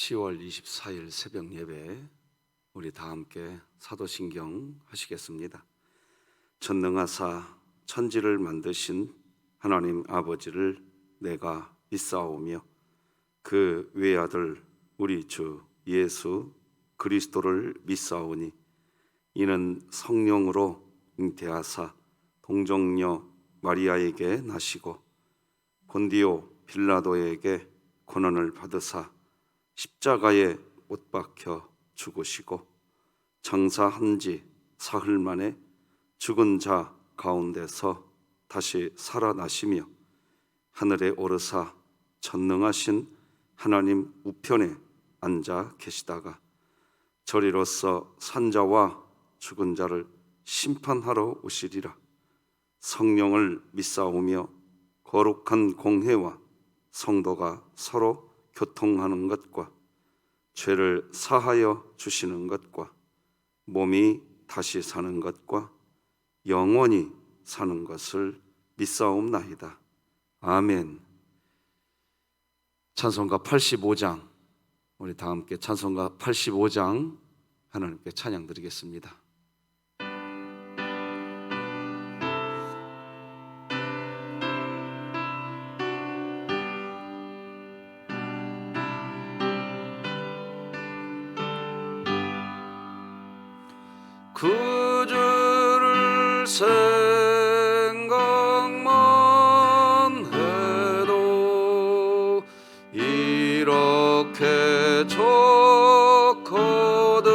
10월 24일 새벽 예배 우리 다 함께 사도신경 하시겠습니다. 전능하사 천지를 만드신 하나님 아버지를 내가 믿사오며 그 외아들 우리 주 예수 그리스도를 믿사오니 이는 성령으로 잉태하사 동정녀 마리아에게 나시고 본디오 빌라도에게 고난을 받으사 십자가에 못 박혀 죽으시고 장사한 지 사흘 만에 죽은 자 가운데서 다시 살아나시며 하늘에 오르사 전능하신 하나님 우편에 앉아 계시다가 저리로서 산자와 죽은 자를 심판하러 오시리라. 성령을 믿사오며 거룩한 공회와 성도가 서로 교통하는 것과 죄를 사하여 주시는 것과 몸이 다시 사는 것과 영원히 사는 것을 믿사옵나이다. 아멘. 찬송가 85장, 우리 다 함께 찬송가 85장 하나님께 찬양 드리겠습니다. 구주를 생각만 해도 이렇게 좋거든.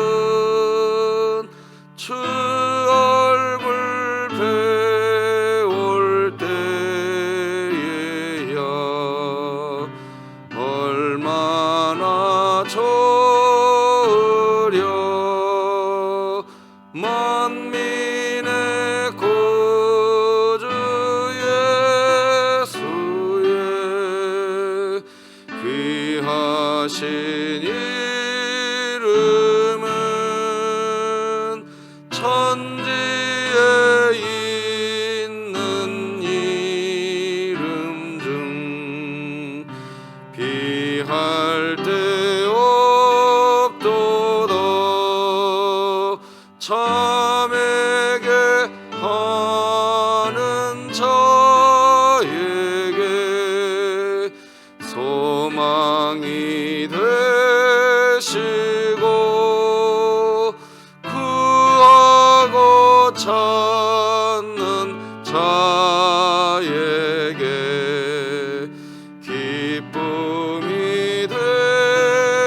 주 얼굴 배울 때에야 얼마나 좋으려. 만민의 구주 예수의 귀하신 이름은 천지에 있는 이름 중 비할 데 없도다. 참에게 하는 자에게 소망이 되시고 구하고 찾는 자에게 기쁨이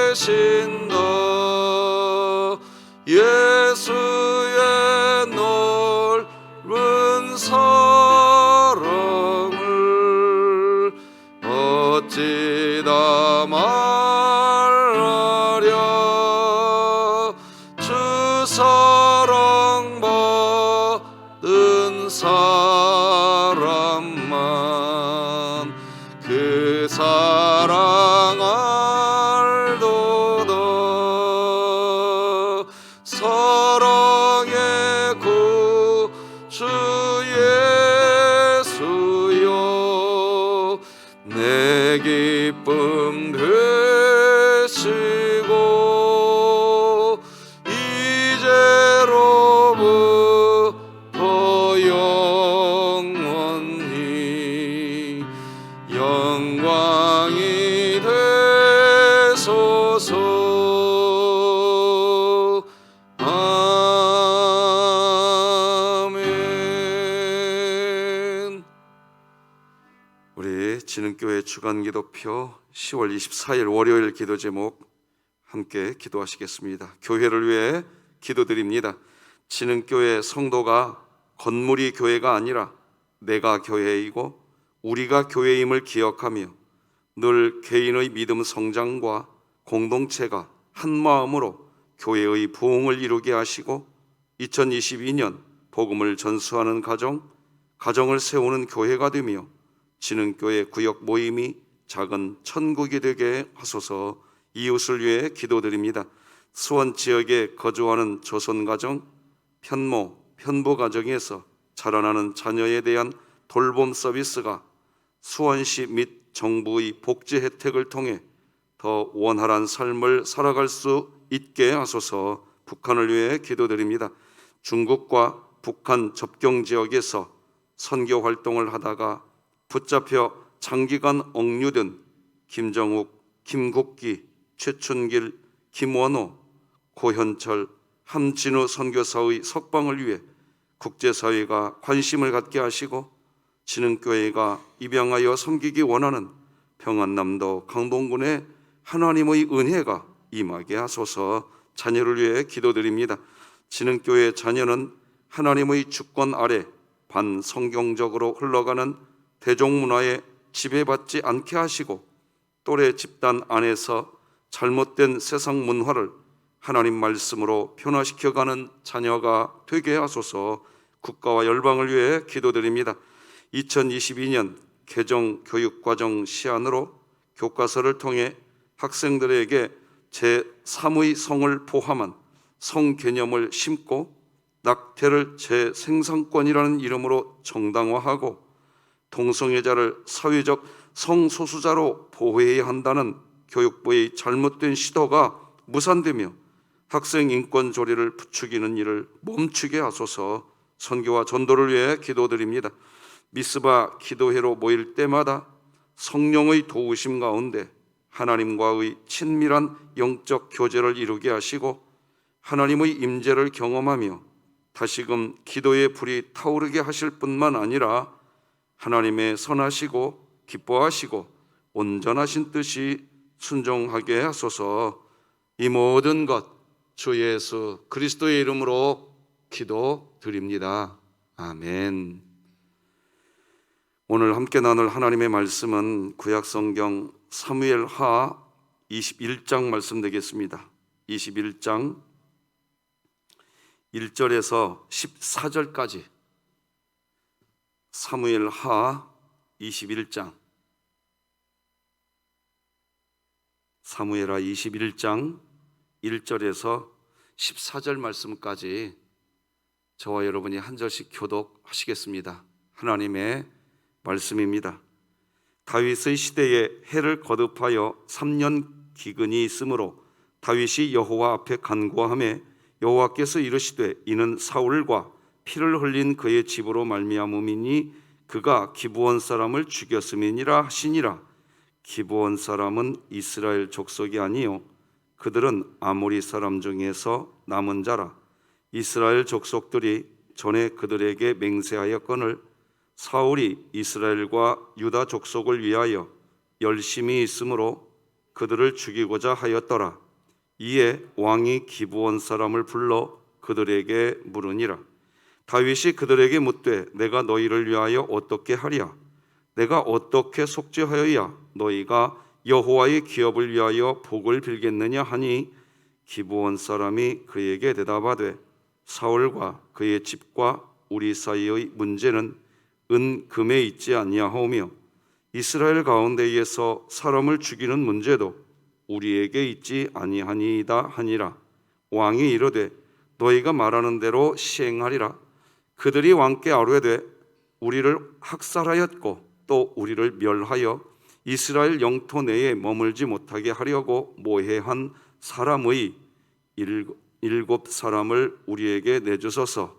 되신다. 예수의 넓은 사랑을 어찌다 말하랴. 주 사랑받은 사람만 그 사랑 알도다. 사랑의 구주 예수여 내 기쁨 되시고 이제로부터 영원히 영광이 되소서. 우리 진흥교회 주간기도표 10월 24일 월요일 기도 제목 함께 기도하시겠습니다. 교회를 위해 기도드립니다. 진흥교회 성도가 건물이 교회가 아니라 내가 교회이고 우리가 교회임을 기억하며 늘 개인의 믿음 성장과 공동체가 한 마음으로 교회의 부흥을 이루게 하시고 2022년 복음을 전수하는 가정을 세우는 교회가 되며 진흥교회 구역 모임이 작은 천국이 되게 하소서. 이웃을 위해 기도드립니다. 수원 지역에 거주하는 조선가정, 편부 가정에서 자라나는 자녀에 대한 돌봄 서비스가 수원시 및 정부의 복지 혜택을 통해 더 더 원활한 삶을 살아갈 수 있게 하소서. 북한을 위해 기도드립니다. 중국과 북한 접경 지역에서 선교 활동을 하다가 붙잡혀 장기간 억류된 김정욱, 김국기, 최춘길, 김원호, 고현철, 함진우 선교사의 석방을 위해 국제사회가 관심을 갖게 하시고 진흥교회가 입양하여 섬기기 원하는 평안남도 강동군의 하나님의 은혜가 임하게 하소서. 자녀를 위해 기도드립니다. 진흥교회 자녀는 하나님의 주권 아래 반성경적으로 흘러가는 대종문화에 지배받지 않게 하시고 또래 집단 안에서 잘못된 세상 문화를 하나님 말씀으로 변화시켜가는 자녀가 되게 하소서. 국가와 열방을 위해 기도드립니다. 2022년 개정교육과정 시안으로 교과서를 통해 학생들에게 제3의 성을 포함한 성 개념을 심고 낙태를 재생산권이라는 이름으로 정당화하고 동성애자를 사회적 성소수자로 보호해야 한다는 교육부의 잘못된 시도가 무산되며 학생 인권 조례를 부추기는 일을 멈추게 하소서. 선교와 전도를 위해 기도드립니다. 미스바 기도회로 모일 때마다 성령의 도우심 가운데 하나님과의 친밀한 영적 교제를 이루게 하시고 하나님의 임재를 경험하며 다시금 기도의 불이 타오르게 하실 뿐만 아니라 하나님의 선하시고 기뻐하시고 온전하신 뜻이 순종하게 하소서. 이 모든 것 주 예수 그리스도의 이름으로 기도드립니다. 아멘. 오늘 함께 나눌 하나님의 말씀은 구약성경 사무엘하 21장 말씀 되겠습니다. 21장 1절에서 14절까지 사무엘하 21장 사무엘하 21장 1절에서 14절 말씀까지 저와 여러분이 한 절씩 교독하시겠습니다. 하나님의 말씀입니다. 다윗의 시대에 해를 거듭하여 3년 기근이 있으므로 다윗이 여호와 앞에 간구하매 여호와께서 이르시되 이는 사울과 피를 흘린 그의 집으로 말미암음이니 그가 기브온 사람을 죽였음이니라 하시니라. 기브온 사람은 이스라엘 족속이 아니요 그들은 아모리 사람 중에서 남은 자라. 이스라엘 족속들이 전에 그들에게 맹세하였거늘 사울이 이스라엘과 유다 족속을 위하여 열심히 있으므로 그들을 죽이고자 하였더라. 이에 왕이 기브온 사람을 불러 그들에게 물으니라. 다윗이 그들에게 묻되 내가 너희를 위하여 어떻게 하랴? 내가 어떻게 속죄하여야 너희가 여호와의 기업을 위하여 복을 빌겠느냐 하니 기브온 사람이 그에게 대답하되 사울과 그의 집과 우리 사이의 문제는 은 금에 있지 아니하오며 이스라엘 가운데에서 사람을 죽이는 문제도 우리에게 있지 아니하니이다 하니라. 왕이 이르되 너희가 말하는 대로 시행하리라. 그들이 왕께 아뢰되 우리를 학살하였고 또 우리를 멸하여 이스라엘 영토 내에 머물지 못하게 하려고 모해한 사람의 7 사람을 우리에게 내주소서.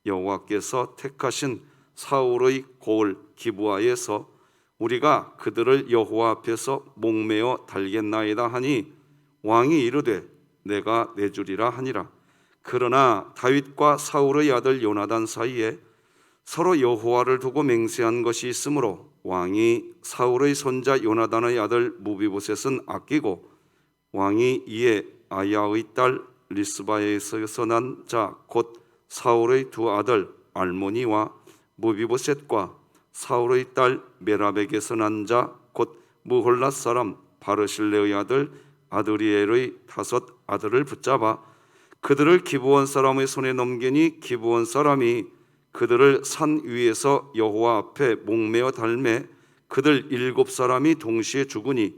여호와께서 택하신 사울의 고을 기브아에서 우리가 그들을 여호와 앞에서 목매어 달겠나이다 하니 왕이 이르되 내가 내주리라 하니라. 그러나 다윗과 사울의 아들 요나단 사이에 서로 여호와를 두고 맹세한 것이 있으므로 왕이 사울의 손자 요나단의 아들 무비보셋은 아끼고 왕이 이에 아야의 딸 리스바에서 난 자 곧 사울의 두 아들 알모니와 무비보셋과 사울의 딸 메라백에서 난 자 곧 무홀랏 사람 바르실레의 아들 아드리엘의 5 아들을 붙잡아 그들을 기브온 사람의 손에 넘기니 기브온 사람이 그들을 산 위에서 여호와 앞에 목매어 달매 그들 7 사람이 동시에 죽으니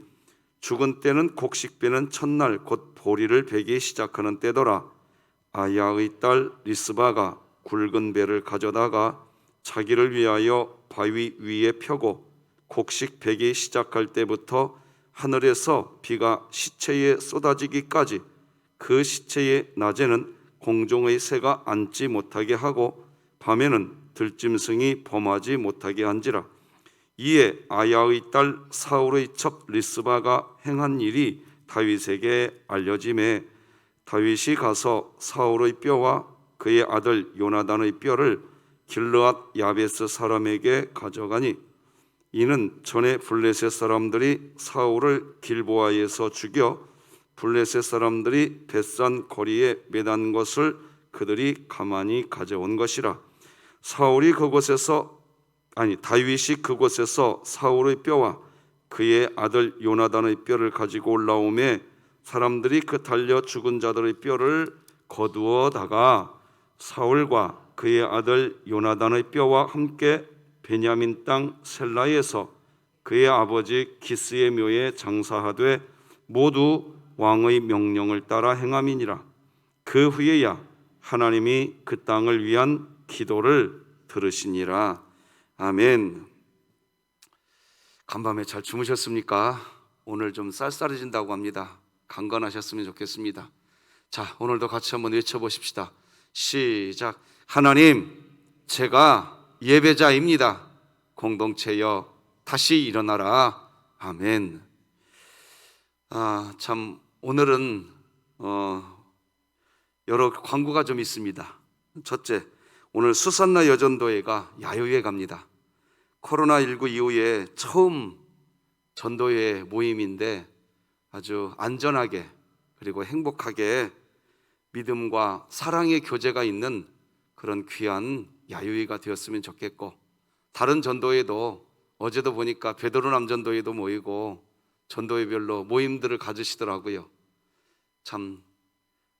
죽은 때는 곡식배는 첫날 곧 보리를 베기 시작하는 때더라. 아야의 딸 리스바가 굵은 배를 가져다가 자기를 위하여 바위 위에 펴고 곡식 베기 시작할 때부터 하늘에서 비가 시체에 쏟아지기까지 그 시체의 낮에는 공중의 새가 앉지 못하게 하고 밤에는 들짐승이 범하지 못하게 한지라. 이에 아야의 딸 사울의 첩 리스바가 행한 일이 다윗에게 알려짐에 다윗이 가서 사울의 뼈와 그의 아들 요나단의 뼈를 길르앗 야베스 사람에게 가져가니 이는 전에 블레셋 사람들이 사울을 길보아에서 죽여 블레셋 사람들이 벳산 거리에 매단 것을 그들이 가만히 가져온 것이라. 다윗이 그곳에서 사울의 뼈와 그의 아들 요나단의 뼈를 가지고 올라오매 사람들이 그 달려 죽은 자들의 뼈를 거두어다가 사울과 그의 아들 요나단의 뼈와 함께 베냐민 땅 셀라에서 그의 아버지 기스의 묘에 장사하되 모두 왕의 명령을 따라 행함이니라. 그 후에야 하나님이 그 땅을 위한 기도를 들으시니라. 아멘. 간밤에 잘 주무셨습니까? 오늘 좀 쌀쌀해진다고 합니다. 강건하셨으면 좋겠습니다. 자, 오늘도 같이 한번 외쳐보십시다. 시작. 하나님, 제가 예배자입니다. 공동체여 다시 일어나라. 아멘. 참 오늘은 여러 광고가 좀 있습니다. 첫째, 오늘 수산나 여전도회가 야유회 갑니다. 코로나19 이후에 처음 전도회 모임인데 아주 안전하게 그리고 행복하게 믿음과 사랑의 교제가 있는 그런 귀한 야유회가 되었으면 좋겠고, 다른 전도회도 어제도 보니까 베드로 남전도회도 모이고 전도회별로 모임들을 가지시더라고요. 참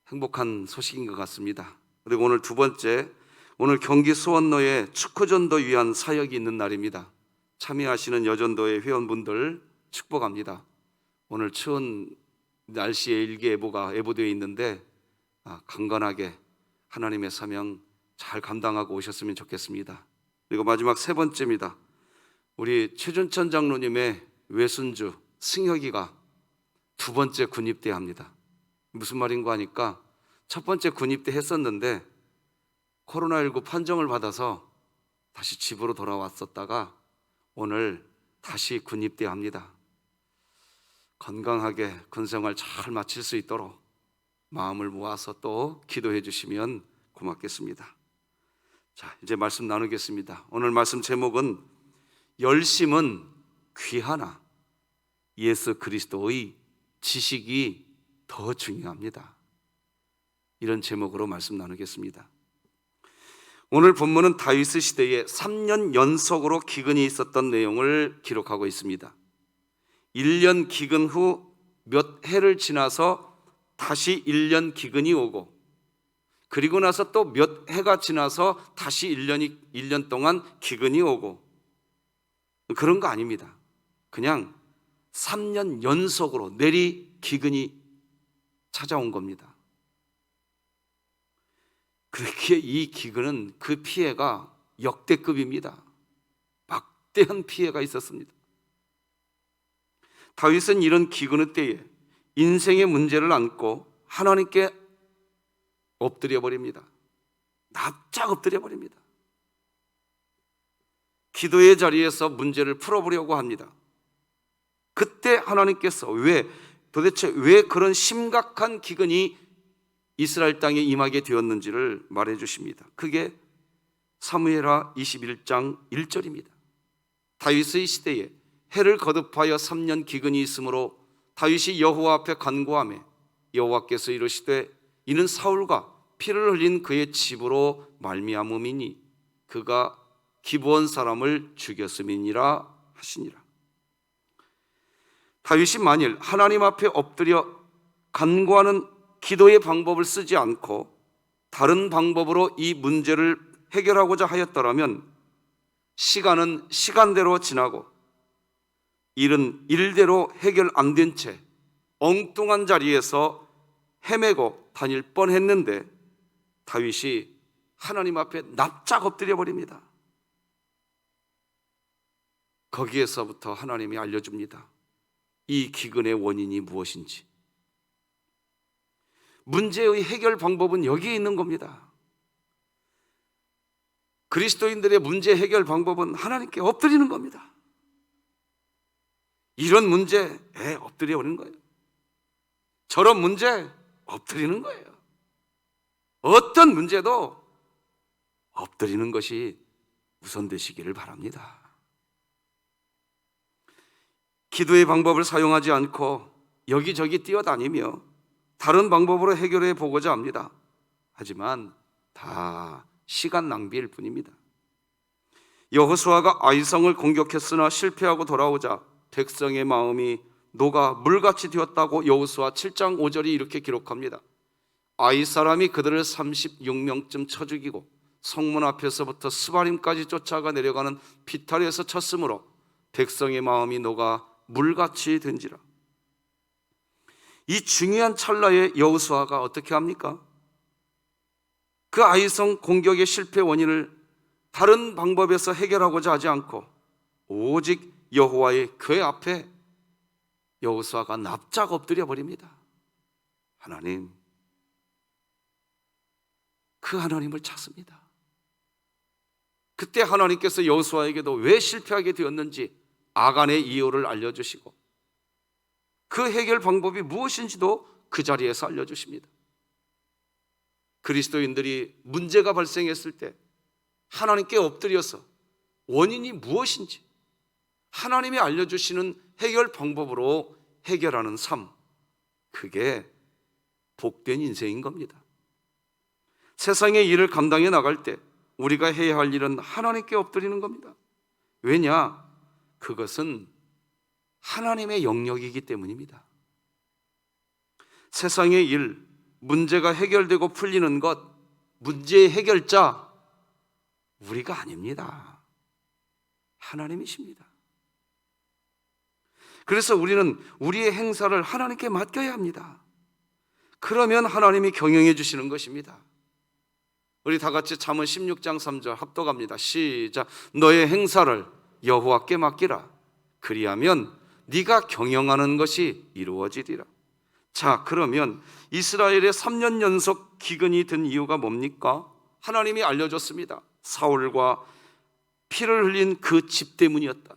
행복한 소식인 것 같습니다. 그리고 오늘 두 번째, 오늘 경기 수원로에 축구전도 위한 사역이 있는 날입니다. 참여하시는 여전도회 회원분들 축복합니다. 오늘 추운 날씨에 일기예보가 예보되어 있는데 강건하게 하나님의 사명 잘 감당하고 오셨으면 좋겠습니다. 그리고 마지막 세 번째입니다. 우리 최준천 장로님의 외손주 승혁이가 두 번째 군입대 합니다. 무슨 말인가 하니까 첫 번째 군입대 했었는데 코로나19 판정을 받아서 다시 집으로 돌아왔었다가 오늘 다시 군입대 합니다. 건강하게 군생활 잘 마칠 수 있도록 마음을 모아서 또 기도해 주시면 고맙겠습니다. 자, 이제 말씀 나누겠습니다. 오늘 말씀 제목은 열심은 귀하나 예수 그리스도의 지식이 더 중요합니다. 이런 제목으로 말씀 나누겠습니다. 오늘 본문은 다윗 시대에 3년 연속으로 기근이 있었던 내용을 기록하고 있습니다. 1년 기근 후 몇 해를 지나서 다시 1년 기근이 오고, 그리고 나서 또 몇 해가 지나서 다시 1년 동안 기근이 오고, 그런 거 아닙니다. 그냥 3년 연속으로 내리 기근이 찾아온 겁니다. 그렇기에 이 기근은 그 피해가 역대급입니다. 막대한 피해가 있었습니다. 다윗은 이런 기근의 때에 인생의 문제를 안고 하나님께 엎드려 버립니다. 납작 엎드려 버립니다. 기도의 자리에서 문제를 풀어보려고 합니다. 그때 하나님께서 도대체 왜 그런 심각한 기근이 이스라엘 땅에 임하게 되었는지를 말해 주십니다. 그게 사무엘하 21장 1절입니다. 다윗의 시대에 해를 거듭하여 3년 기근이 있으므로 다윗이 여호와 앞에 간구하며 여호와께서 이르시되 이는 사울과 피를 흘린 그의 집으로 말미암음이니 그가 기브온 사람을 죽였음이니라 하시니라. 다윗이 만일 하나님 앞에 엎드려 간구하는 기도의 방법을 쓰지 않고 다른 방법으로 이 문제를 해결하고자 하였더라면 시간은 시간대로 지나고 일은 일대로 해결 안 된 채 엉뚱한 자리에서 헤매고 다닐 뻔했는데 다윗이 하나님 앞에 납작 엎드려 버립니다. 거기에서부터 하나님이 알려줍니다. 이 기근의 원인이 무엇인지. 문제의 해결 방법은 여기에 있는 겁니다. 그리스도인들의 문제 해결 방법은 하나님께 엎드리는 겁니다. 이런 문제에 엎드려 버리는 거예요. 저런 문제 엎드리는 거예요. 어떤 문제도 엎드리는 것이 우선되시기를 바랍니다. 기도의 방법을 사용하지 않고 여기저기 뛰어다니며 다른 방법으로 해결해 보고자 합니다. 하지만 다 시간 낭비일 뿐입니다. 여호수아가 아이성을 공격했으나 실패하고 돌아오자 백성의 마음이 녹아 물같이 되었다고 여호수아 7장 5절이 이렇게 기록합니다. 아이 사람이 그들을 36명쯤 쳐 죽이고 성문 앞에서부터 스바림까지 쫓아가 내려가는 비탈에서 쳤으므로 백성의 마음이 녹아 물같이 된지라. 이 중요한 찰나에 여호수아가 어떻게 합니까? 그 아이성 공격의 실패 원인을 다른 방법에서 해결하고자 하지 않고 오직 여호와의 궤 앞에 여호수아가 납작 엎드려 버립니다. 하나님, 그 하나님을 찾습니다. 그때 하나님께서 여호수아에게도 왜 실패하게 되었는지 아간의 이유를 알려주시고 그 해결 방법이 무엇인지도 그 자리에서 알려주십니다. 그리스도인들이 문제가 발생했을 때 하나님께 엎드려서 원인이 무엇인지 하나님이 알려주시는 해결 방법으로 해결하는 삶, 그게 복된 인생인 겁니다. 세상의 일을 감당해 나갈 때 우리가 해야 할 일은 하나님께 엎드리는 겁니다. 왜냐? 그것은 하나님의 영역이기 때문입니다. 세상의 일, 문제가 해결되고 풀리는 것, 문제의 해결자 우리가 아닙니다. 하나님이십니다. 그래서 우리는 우리의 행사를 하나님께 맡겨야 합니다. 그러면 하나님이 경영해 주시는 것입니다. 우리 다 같이 잠언 16장 3절 합독합니다. 시작. 너의 행사를 여호와께 맡기라. 그리하면 네가 경영하는 것이 이루어지리라. 자, 그러면 이스라엘의 3년 연속 기근이 든 이유가 뭡니까? 하나님이 알려줬습니다. 사울과 피를 흘린 그 집 때문이었다.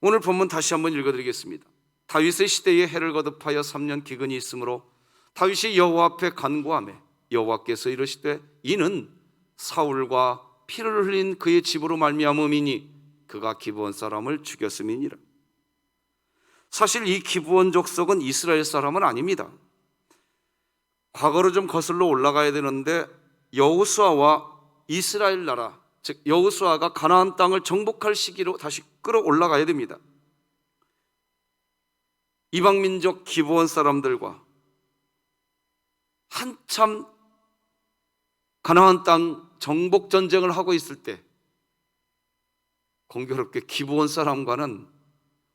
오늘 본문 다시 한번 읽어드리겠습니다. 다윗의 시대에 해를 거듭하여 3년 기근이 있으므로 다윗이 여호와 앞에 간구하매 여호와께서 이르시되 이는 사울과 피를 흘린 그의 집으로 말미암음이니 그가 기브온 사람을 죽였음이니라. 사실 이 기브온 족속은 이스라엘 사람은 아닙니다. 과거로 좀 거슬러 올라가야 되는데 여호수아와 이스라엘 나라, 즉 여호수아가 가나안 땅을 정복할 시기로 다시 끌어올라가야 됩니다. 이방민족 기브온 사람들과 한참 가나안 땅 정복 전쟁을 하고 있을 때 공교롭게 기브온 사람과는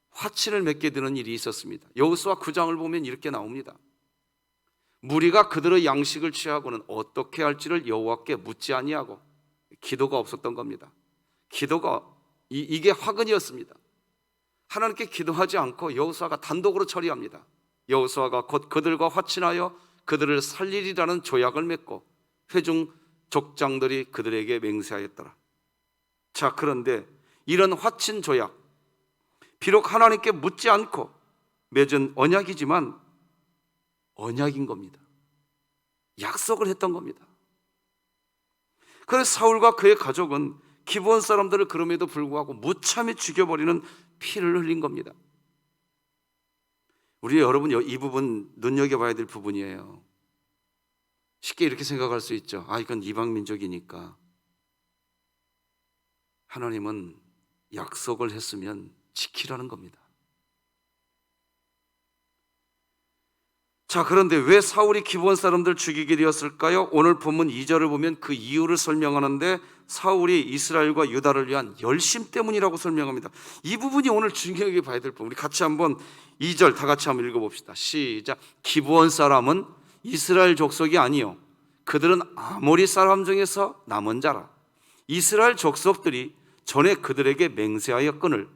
화친을 맺게 되는 일이 있었습니다. 여호수아 9장을 보면 이렇게 나옵니다. 무리가 그들의 양식을 취하고는 어떻게 할지를 여호와께 묻지 아니하고 기도가 없었던 겁니다. 기도가 이게 화근이었습니다. 하나님께 기도하지 않고 여호수아가 단독으로 처리합니다. 여호수아가 곧 그들과 화친하여 그들을 살리리라는 조약을 맺고 회중 족장들이 그들에게 맹세하였더라. 자, 그런데 이런 화친 조약, 비록 하나님께 묻지 않고 맺은 언약이지만 언약인 겁니다. 약속을 했던 겁니다. 그래서 사울과 그의 가족은 기브온 사람들을 그럼에도 불구하고 무참히 죽여버리는 피를 흘린 겁니다. 우리 여러분 이 부분 눈여겨봐야 될 부분이에요. 쉽게 이렇게 생각할 수 있죠. 이건 이방 민족이니까. 하나님은 약속을 했으면 지키라는 겁니다. 자, 그런데 왜 사울이 기브온 사람들 죽이게 되었을까요? 오늘 본문 2절을 보면 그 이유를 설명하는데 사울이 이스라엘과 유다를 위한 열심 때문이라고 설명합니다. 이 부분이 오늘 중요하게 봐야 될 부분. 우리 같이 한번 2절 다 같이 한번 읽어봅시다. 시작. 기브온 사람은 이스라엘 족속이 아니요 그들은 아모리 사람 중에서 남은 자라. 이스라엘 족속들이 전에 그들에게 맹세하였거늘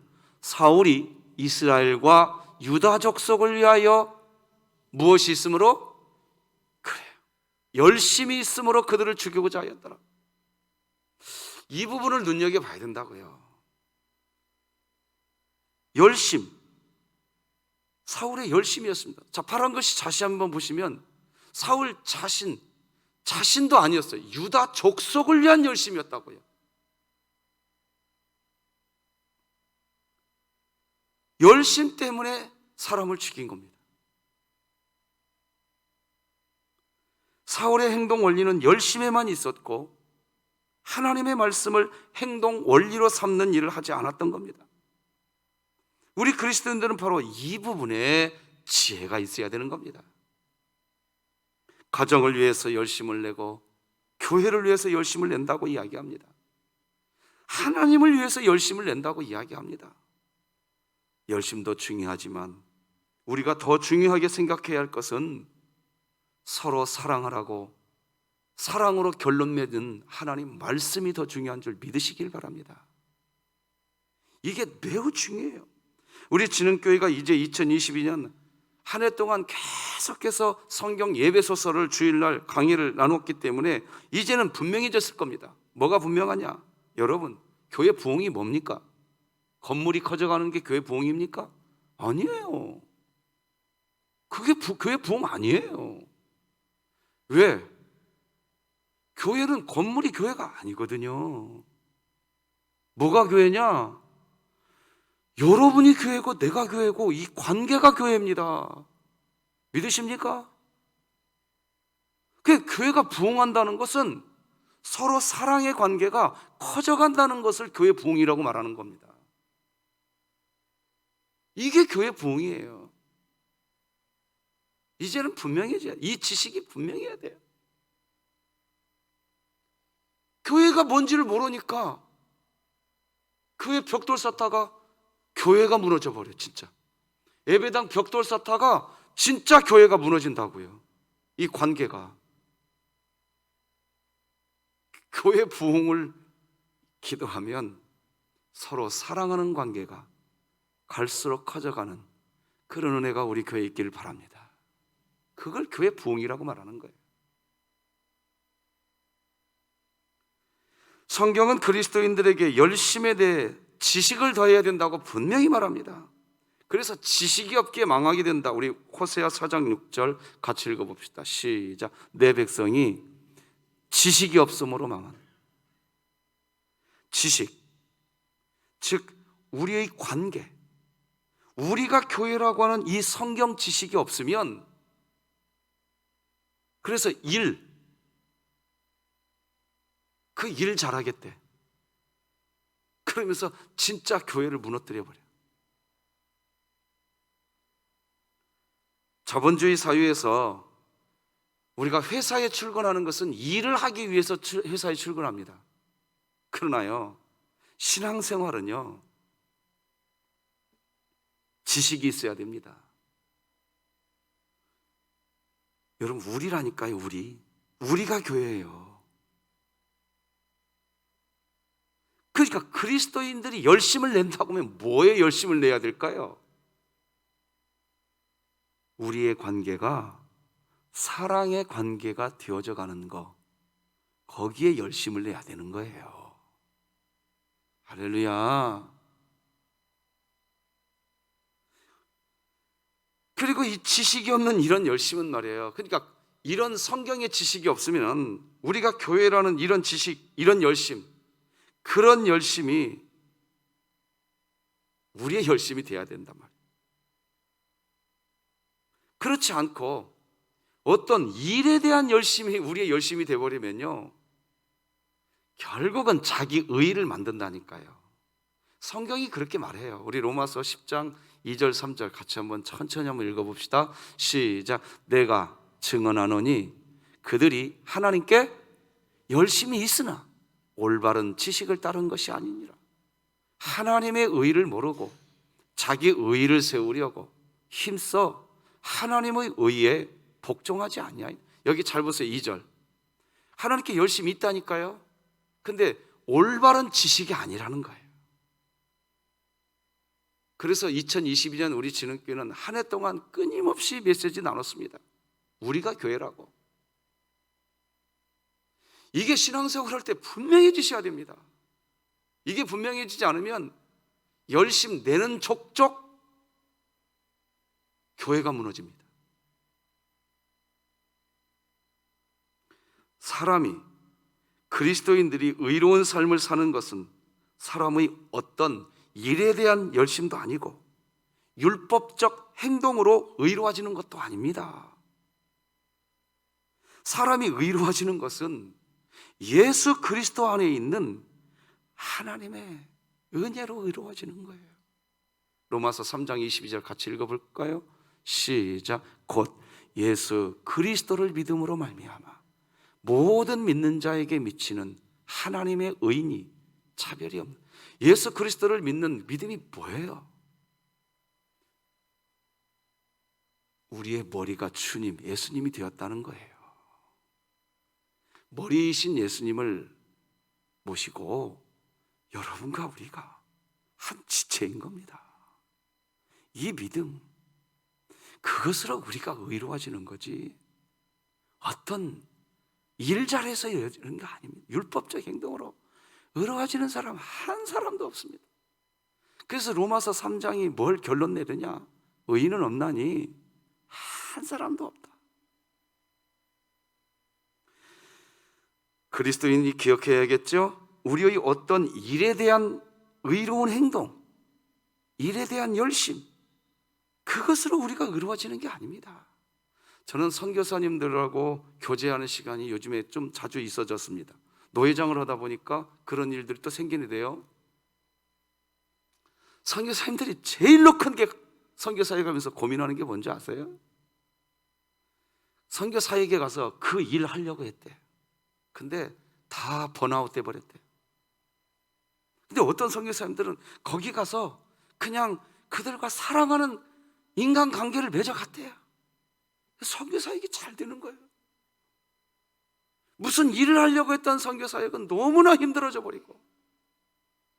사울이 이스라엘과 유다 족속을 위하여 무엇이 있으므로? 그래요. 열심이 있으므로 그들을 죽이고자 하였더라. 이 부분을 눈여겨봐야 된다고요. 열심, 사울의 열심이었습니다. 자, 파란 것이 다시 한번 보시면 사울 자신도 아니었어요. 유다 족속을 위한 열심이었다고요. 열심 때문에 사람을 죽인 겁니다. 사울의 행동 원리는 열심에만 있었고 하나님의 말씀을 행동 원리로 삼는 일을 하지 않았던 겁니다. 우리 그리스도인들은 바로 이 부분에 지혜가 있어야 되는 겁니다. 가정을 위해서 열심을 내고 교회를 위해서 열심을 낸다고 이야기합니다. 하나님을 위해서 열심을 낸다고 이야기합니다. 열심도 중요하지만 우리가 더 중요하게 생각해야 할 것은 서로 사랑하라고 사랑으로 결론 맺은 하나님 말씀이 더 중요한 줄 믿으시길 바랍니다. 이게 매우 중요해요. 우리 진흥교회가 이제 2022년 한 해 동안 계속해서 성경 예배소설을 주일날 강의를 나눴기 때문에 이제는 분명해졌을 겁니다. 뭐가 분명하냐? 여러분, 교회 부흥이 뭡니까? 건물이 커져가는 게 교회 부흥입니까? 아니에요. 그게 교회 부흥 아니에요. 왜? 교회는 건물이 교회가 아니거든요. 뭐가 교회냐? 여러분이 교회고 내가 교회고 이 관계가 교회입니다. 믿으십니까? 그 교회가 부흥한다는 것은 서로 사랑의 관계가 커져간다는 것을 교회 부흥이라고 말하는 겁니다. 이게 교회 부흥이에요. 이제는 분명해져야, 이 지식이 분명해야 돼요. 교회가 뭔지를 모르니까 교회 벽돌 쌓다가 교회가 무너져 버려. 진짜 예배당 벽돌 쌓다가 진짜 교회가 무너진다고요. 이 관계가. 교회 부흥을 기도하면 서로 사랑하는 관계가 갈수록 커져가는 그런 은혜가 우리 교회에 있기를 바랍니다. 그걸 교회 부흥이라고 말하는 거예요. 성경은 그리스도인들에게 열심에 대해 지식을 더해야 된다고 분명히 말합니다. 그래서 지식이 없기에 망하게 된다. 우리 호세아 4장 6절 같이 읽어봅시다. 시작. 내 백성이 지식이 없음으로 망한. 지식, 즉 우리의 관계, 우리가 교회라고 하는 이 성경 지식이 없으면, 그래서 그 일 잘하겠대. 그러면서 진짜 교회를 무너뜨려 버려. 자본주의 사회에서 우리가 회사에 출근하는 것은 일을 하기 위해서 회사에 출근합니다. 그러나요, 신앙생활은요, 지식이 있어야 됩니다. 여러분, 우리라니까요. 우리가 교회예요. 그러니까 그리스도인들이 열심을 낸다고 하면 뭐에 열심을 내야 될까요? 우리의 관계가 사랑의 관계가 되어져 가는 거, 거기에 열심을 내야 되는 거예요. 할렐루야. 그리고 이 지식이 없는 이런 열심은 말이에요. 그러니까 이런 성경의 지식이 없으면 우리가 교회라는 이런 지식, 이런 열심, 그런 열심이 우리의 열심이 돼야 된단 말이에요. 그렇지 않고 어떤 일에 대한 열심이 우리의 열심이 돼버리면요, 결국은 자기 의의를 만든다니까요. 성경이 그렇게 말해요. 우리 로마서 10장 2절 3절 같이 천천히 한번 읽어봅시다. 시작. 내가 증언하노니 그들이 하나님께 열심히 있으나 올바른 지식을 따른 것이 아니니라. 하나님의 의의를 모르고 자기 의의를 세우려고 힘써 하나님의 의의에 복종하지 아니하니. 여기 잘 보세요. 2절. 하나님께 열심히 있다니까요. 근데 올바른 지식이 아니라는 거예요. 그래서 2022년 우리 진흥교회는 한 해 동안 끊임없이 메시지 나눴습니다. 우리가 교회라고. 이게 신앙생활 할 때 분명해지셔야 됩니다. 이게 분명해지지 않으면 열심 내는 족족 교회가 무너집니다. 사람이, 그리스도인들이 의로운 삶을 사는 것은 사람의 어떤 일에 대한 열심도 아니고 율법적 행동으로 의로워지는 것도 아닙니다. 사람이 의로워지는 것은 예수 그리스도 안에 있는 하나님의 은혜로 의로워지는 거예요. 로마서 3장 22절 같이 읽어볼까요? 시작. 곧 예수 그리스도를 믿음으로 말미암아 모든 믿는 자에게 미치는 하나님의 의인이 차별이 없는, 예수 그리스도를 믿는 믿음이 뭐예요? 우리의 머리가 주님, 예수님이 되었다는 거예요. 머리이신 예수님을 모시고 여러분과 우리가 한 지체인 겁니다. 이 믿음, 그것으로 우리가 의로워지는 거지 어떤 일 잘해서 이런 거 아닙니다. 율법적 행동으로 의로워지는 사람 한 사람도 없습니다. 그래서 로마서 3장이 뭘 결론 내느냐? 의인은 없나니 한 사람도 없다. 그리스도인이 기억해야겠죠? 우리의 어떤 일에 대한 의로운 행동, 일에 대한 열심, 그것으로 우리가 의로워지는 게 아닙니다. 저는 선교사님들하고 교제하는 시간이 요즘에 좀 자주 있어졌습니다. 노회장을 하다 보니까 그런 일들이 또 생기는데요. 선교사님들이 제일로 큰 게 선교사에 가면서 고민하는 게 뭔지 아세요? 선교사에게 가서 그 일 하려고 했대. 근데 다 번아웃 돼버렸대. 근데 어떤 선교사님들은 거기 가서 그냥 그들과 사랑하는 인간관계를 맺어갔대요. 선교사역이 잘 되는 거예요. 무슨 일을 하려고 했던 선교사역은 너무나 힘들어져 버리고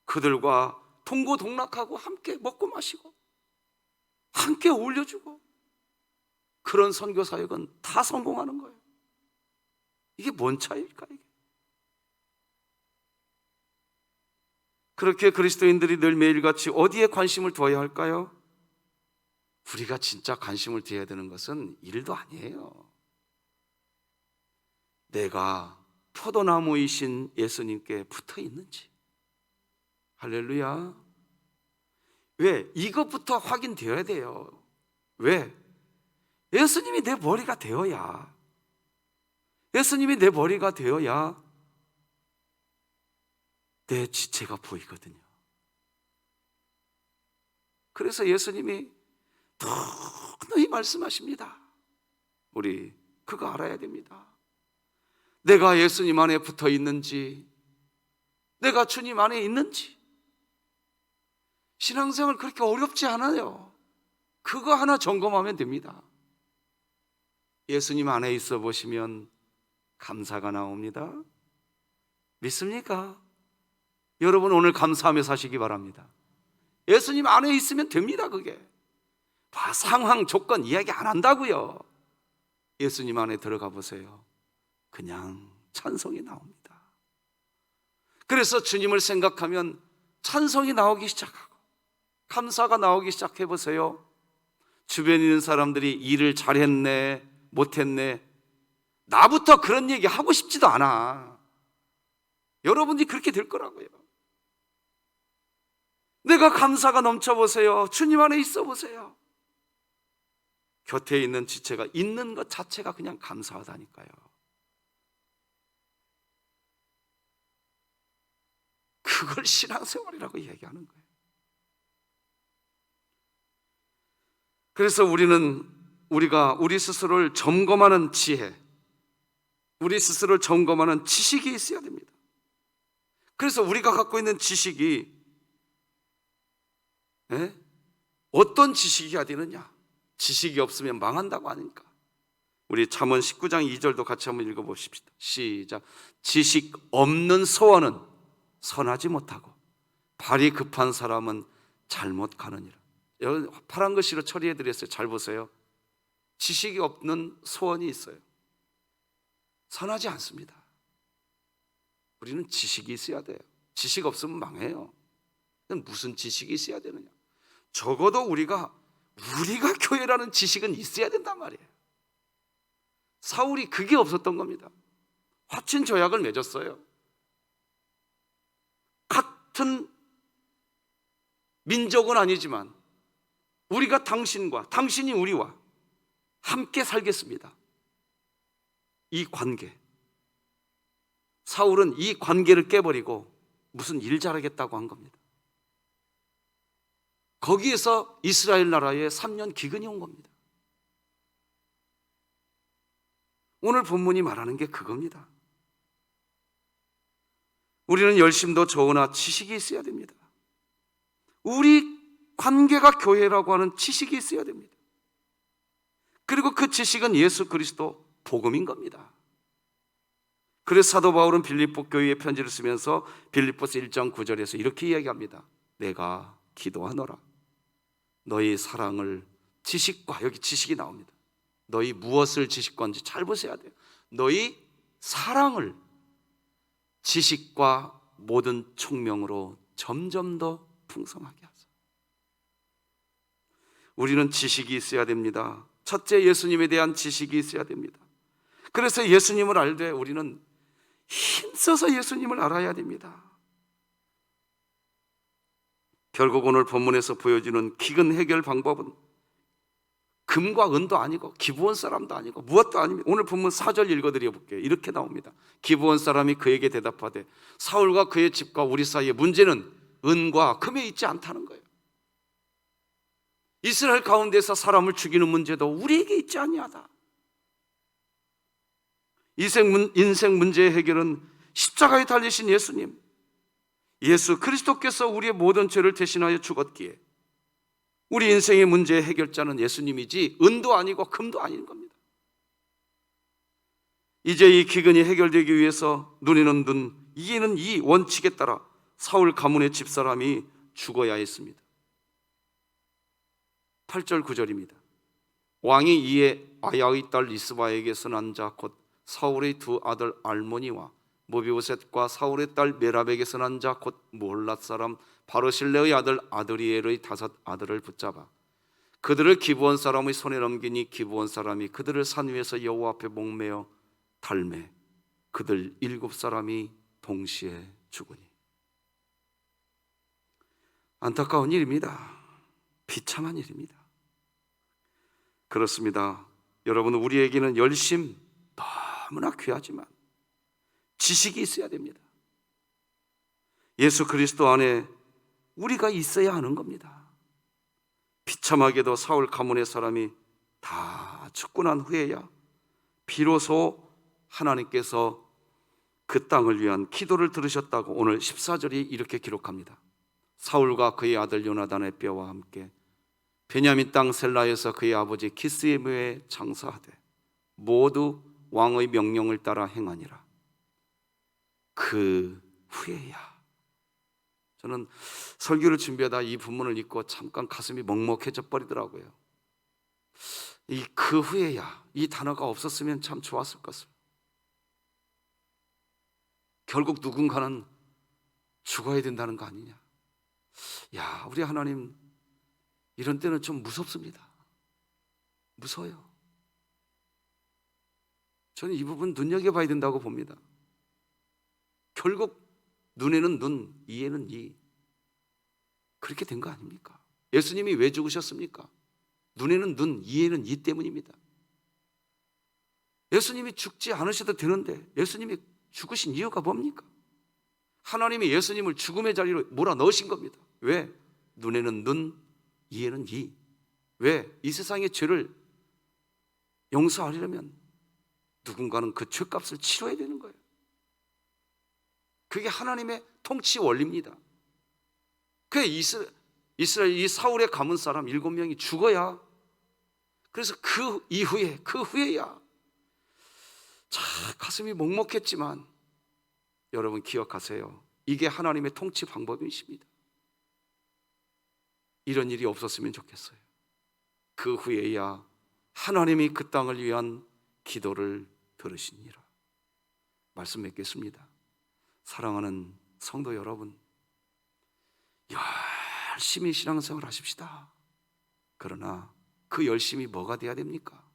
그들과 동고동락하고 함께 먹고 마시고 함께 어울려주고 그런 선교사역은 다 성공하는 거예요. 이게 뭔 차이일까 이게? 그렇게 그리스도인들이 늘 매일같이 어디에 관심을 두어야 할까요? 우리가 진짜 관심을 두어야 되는 것은 일도 아니에요. 내가 포도나무이신 예수님께 붙어 있는지. 할렐루야. 왜? 이것부터 확인되어야 돼요. 왜? 예수님이 내 머리가 되어야, 예수님이 내 머리가 되어야 내 지체가 보이거든요. 그래서 예수님이 너희 말씀하십니다. 우리 그거 알아야 됩니다. 내가 예수님 안에 붙어 있는지, 내가 주님 안에 있는지. 신앙생활 그렇게 어렵지 않아요. 그거 하나 점검하면 됩니다. 예수님 안에 있어 보시면 감사가 나옵니다. 믿습니까? 여러분 오늘 감사하며 사시기 바랍니다. 예수님 안에 있으면 됩니다. 그게 상황, 조건 이야기 안 한다고요. 예수님 안에 들어가 보세요. 그냥 찬송이 나옵니다. 그래서 주님을 생각하면 찬송이 나오기 시작하고 감사가 나오기 시작해 보세요. 주변에 있는 사람들이 일을 잘했네, 못했네, 나부터 그런 얘기 하고 싶지도 않아. 여러분들이 그렇게 될 거라고요. 내가 감사가 넘쳐 보세요. 주님 안에 있어 보세요. 곁에 있는 지체가 있는 것 자체가 그냥 감사하다니까요. 그걸 신앙생활이라고 얘기하는 거예요. 그래서 우리가 우리 스스로를 점검하는 지혜, 우리 스스로를 점검하는 지식이 있어야 됩니다. 그래서 우리가 갖고 있는 지식이 어떤 지식이어야 되느냐? 지식이 없으면 망한다고 하니까. 우리 잠언 19장 2절도 같이 한번 읽어보십시다. 시작. 지식 없는 소원은 선하지 못하고 발이 급한 사람은 잘못 가느니라. 여러분 파란 글씨로 처리해 드렸어요. 잘 보세요. 지식이 없는 소원이 있어요. 선하지 않습니다. 우리는 지식이 있어야 돼요. 지식 없으면 망해요. 무슨 지식이 있어야 되느냐? 적어도 우리가 교회라는 지식은 있어야 된단 말이에요. 사울이 그게 없었던 겁니다. 화친 조약을 맺었어요. 같은 민족은 아니지만 우리가 당신과 당신이 우리와 함께 살겠습니다. 이 관계. 사울은 이 관계를 깨버리고 무슨 일 잘하겠다고 한 겁니다. 거기에서 이스라엘 나라에 3년 기근이 온 겁니다. 오늘 본문이 말하는 게 그겁니다. 우리는 열심도 좋으나 지식이 있어야 됩니다. 우리 관계가 교회라고 하는 지식이 있어야 됩니다. 그리고 그 지식은 예수 그리스도 복음인 겁니다. 그래서 사도 바울은 빌립보 교회에 편지를 쓰면서 빌립보서 1장 9절에서 이렇게 이야기합니다. 내가 기도하노라. 너희 사랑을 지식과, 여기 지식이 나옵니다. 너희 무엇을 지식과인지 잘 보셔야 돼요. 너희 사랑을 지식과 모든 총명으로 점점 더 풍성하게 하소서. 우리는 지식이 있어야 됩니다. 첫째, 예수님에 대한 지식이 있어야 됩니다. 그래서 예수님을 알되 우리는 힘써서 예수님을 알아야 됩니다. 결국 오늘 본문에서 보여주는 기근 해결 방법은 금과 은도 아니고 기브온 사람도 아니고 무엇도 아닙니다. 오늘 본문 4절 읽어드려 볼게요. 이렇게 나옵니다. 기브온 사람이 그에게 대답하되 사울과 그의 집과 우리 사이의 문제는 은과 금에 있지 않다는 거예요. 이스라엘 가운데서 사람을 죽이는 문제도 우리에게 있지 아니하다. 인생 문제의 해결은 십자가에 달리신 예수님, 예수 그리스도께서 우리의 모든 죄를 대신하여 죽었기에 우리 인생의 문제의 해결자는 예수님이지 은도 아니고 금도 아닌 겁니다. 이제 이 기근이 해결되기 위해서 눈에는 눈, 이에는 이 원칙에 따라 사울 가문의 집사람이 죽어야 했습니다. 8절 9절입니다. 왕이 이에 아야의 딸 리스바에게 선한 자 곧 사울의 두 아들 알모니와 모비보셋과 사울의 딸 메랍에게 선한 자 곧 몰랏 사람 바르실레의 아들 아드리엘의 5 아들을 붙잡아 그들을 기브온 사람의 손에 넘기니 기브온 사람이 그들을 산 위에서 여호와 앞에 목매어 달매 그들 7 사람이 동시에 죽으니. 안타까운 일입니다. 비참한 일입니다. 그렇습니다. 여러분, 우리에게는 열심 너무나 귀하지만 지식이 있어야 됩니다. 예수 그리스도 안에 우리가 있어야 하는 겁니다. 비참하게도 사울 가문의 사람이 다 죽고 난 후에야 비로소 하나님께서 그 땅을 위한 기도를 들으셨다고 오늘 14절이 이렇게 기록합니다. 사울과 그의 아들 요나단의 뼈와 함께 베냐민 땅 셀라에서 그의 아버지 기스의 묘에 장사하되 모두 왕의 명령을 따라 행하니라. 그 후에야. 저는 설교를 준비하다 이 본문을 읽고 잠깐 가슴이 먹먹해져 버리더라고요. 이 그 후에야, 이 단어가 없었으면 참 좋았을 것을. 결국 누군가는 죽어야 된다는 거 아니냐. 야, 우리 하나님 이런 때는 좀 무섭습니다. 무서워요. 저는 이 부분 눈여겨봐야 된다고 봅니다. 결국 눈에는 눈, 이에는 이. 그렇게 된 거 아닙니까? 예수님이 왜 죽으셨습니까? 눈에는 눈, 이에는 이 때문입니다. 예수님이 죽지 않으셔도 되는데 예수님이 죽으신 이유가 뭡니까? 하나님이 예수님을 죽음의 자리로 몰아넣으신 겁니다. 왜? 눈에는 눈, 이에는 이. 왜? 이 세상의 죄를 용서하려면 누군가는 그 죄값을 치러야 되는 거예요. 그게 하나님의 통치 원리입니다. 그 이스라엘 이 사울의 가문 사람 7명이 죽어야, 그래서 그 이후에 그 후에야 가슴이 먹먹했지만 여러분 기억하세요. 이게 하나님의 통치 방법이십니다. 이런 일이 없었으면 좋겠어요. 그 후에야 하나님이 그 땅을 위한 기도를 들으시니라. 말씀 맺겠습니다. 사랑하는 성도 여러분, 열심히 신앙생활 하십시다. 그러나 그 열심이 뭐가 돼야 됩니까?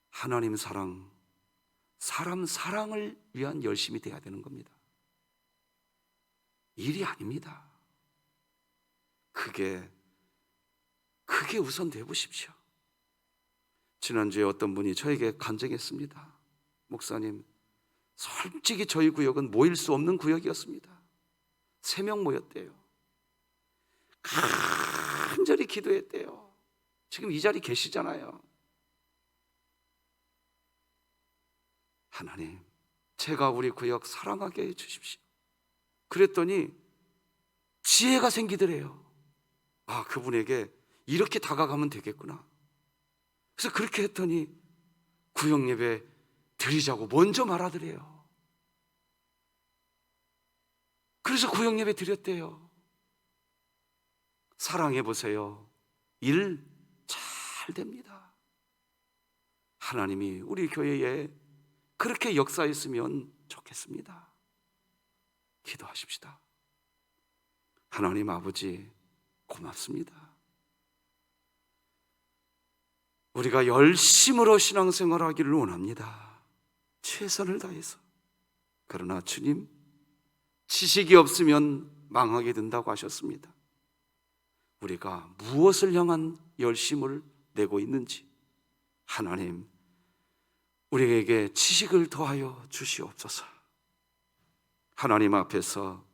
하나님 사랑, 사람 사랑을 위한 열심이 돼야 되는 겁니다. 일이 아닙니다. 그게 우선 돼 보십시오. 지난주에 어떤 분이 저에게 간증했습니다. 목사님, 솔직히 저희 구역은 모일 수 없는 구역이었습니다. 3명 모였대요. 간절히 기도했대요. 지금 이 자리 계시잖아요. 하나님, 제가 우리 구역 사랑하게 해주십시오. 그랬더니 지혜가 생기더래요. 아, 그분에게 이렇게 다가가면 되겠구나. 그래서 그렇게 했더니 구역 예배 드리자고 먼저 말하더래요. 그래서 구역 예배 드렸대요. 사랑해 보세요. 일 잘 됩니다. 하나님이 우리 교회에 그렇게 역사했으면 좋겠습니다. 기도하십시다. 하나님 아버지, 고맙습니다. 우리가 열심으로 신앙생활하기를 원합니다. 최선을 다해서. 그러나 주님, 지식이 없으면 망하게 된다고 하셨습니다. 우리가 무엇을 향한 열심을 내고 있는지 하나님, 우리에게 지식을 더하여 주시옵소서. 하나님 앞에서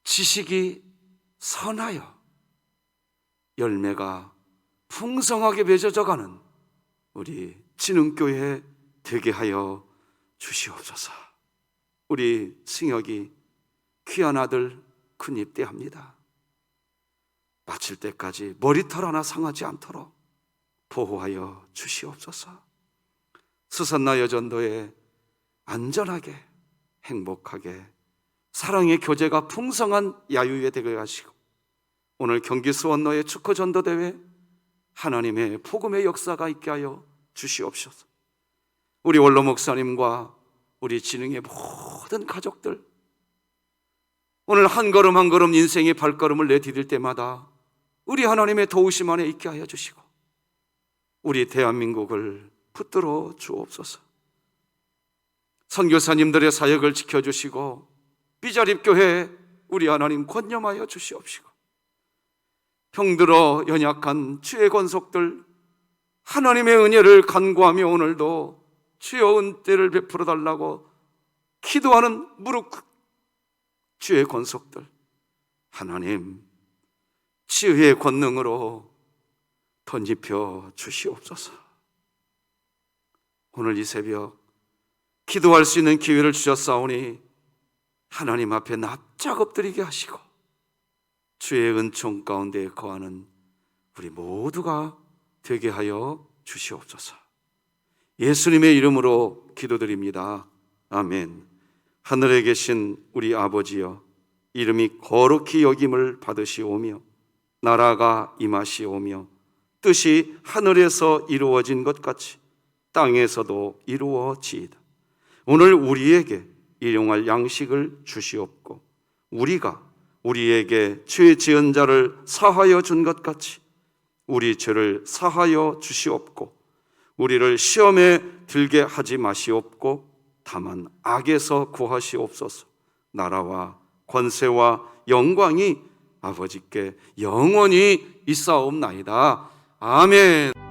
지식이 선하여 열매가 풍성하게 맺어져가는 우리 진흥교회 되게 하여 주시옵소서. 우리 승혁이 귀한 아들 큰 입대합니다. 마칠 때까지 머리털 하나 상하지 않도록 보호하여 주시옵소서. 스산나 여전도에 안전하게 행복하게 사랑의 교제가 풍성한 야유회 되게 하시고, 오늘 경기 수원로의 축구 전도대회 하나님의 복음의 역사가 있게 하여 주시옵소서. 우리 원로 목사님과 우리 진흥의 모든 가족들, 오늘 한 걸음 한 걸음 인생의 발걸음을 내디딜 때마다 우리 하나님의 도우심 안에 있게 하여 주시고, 우리 대한민국을 붙들어 주옵소서. 선교사님들의 사역을 지켜주시고 삐자립교회 우리 하나님 권념하여 주시옵시고, 병들어 연약한 주의 권속들 하나님의 은혜를 간구하며 오늘도 주의 은혜를 베풀어 달라고 기도하는 무릎 주의 권속들 하나님 치유의 권능으로 던집혀 주시옵소서. 오늘 이 새벽 기도할 수 있는 기회를 주셨사오니 하나님 앞에 납작 엎드리게 하시고 주의 은총 가운데 거하는 우리 모두가 되게 하여 주시옵소서. 예수님의 이름으로 기도드립니다. 아멘. 하늘에 계신 우리 아버지여, 이름이 거룩히 여김을 받으시오며 나라가 임하시오며 뜻이 하늘에서 이루어진 것 같이 땅에서도 이루어지이다. 오늘 우리에게 일용할 양식을 주시옵고, 우리가 우리에게 죄 지은 자를 사하여 준 것 같이 우리 죄를 사하여 주시옵고, 우리를 시험에 들게 하지 마시옵고 다만 악에서 구하시옵소서. 나라와 권세와 영광이 아버지께 영원히 있사옵나이다. 아멘.